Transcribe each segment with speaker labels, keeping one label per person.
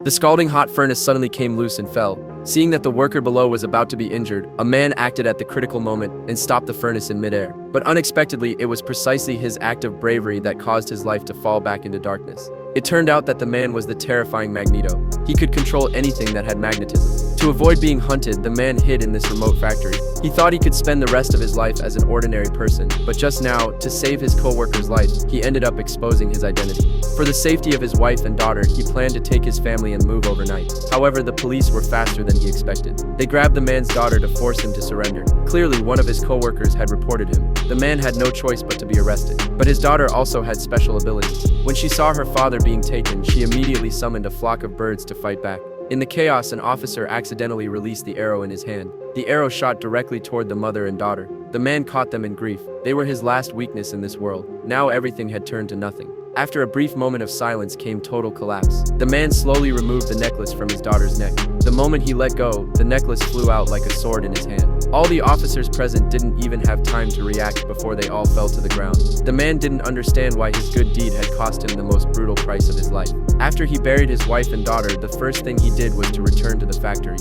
Speaker 1: The scalding hot furnace suddenly came loose and fell. Seeing that the worker below was about to be injured, a man acted at the critical moment and stopped the furnace in midair. But unexpectedly, it was precisely his act of bravery that caused his life to fall back into darkness. It turned out that the man was the terrifying Magneto. He could control anything that had magnetism. To avoid being hunted, the man hid in this remote factory. He thought he could spend the rest of his life as an ordinary person, but just now, to save his co-worker's life, he ended up exposing his identity. For the safety of his wife and daughter, he planned to take his family and move overnight. However, the police were faster than he expected. They grabbed the man's daughter to force him to surrender. Clearly, one of his co-workers had reported him. The man had no choice but to be arrested. But his daughter also had special abilities. When she saw her father being taken, she immediately summoned a flock of birds to fight back. In the chaos, an officer accidentally released the arrow in his hand. The arrow shot directly toward the mother and daughter. The man caught them in grief. They were his last weakness in this world. Now everything had turned to nothing. After a brief moment of silence came total collapse. The man slowly removed the necklace from his daughter's neck. The moment he let go, the necklace flew out like a sword in his hand. All the officers present didn't even have time to react before they all fell to the ground. The man didn't understand why his good deed had cost him the most brutal price of his life. After he buried his wife and daughter, the first thing he did was to return to the factory.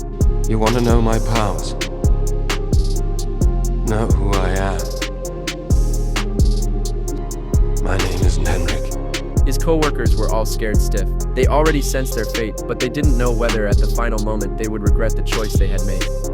Speaker 2: You want to know my powers? Know who I am? My name isn't Henrik.
Speaker 1: His co-workers were all scared stiff. They already sensed their fate, but they didn't know whether at the final moment they would regret the choice they had made.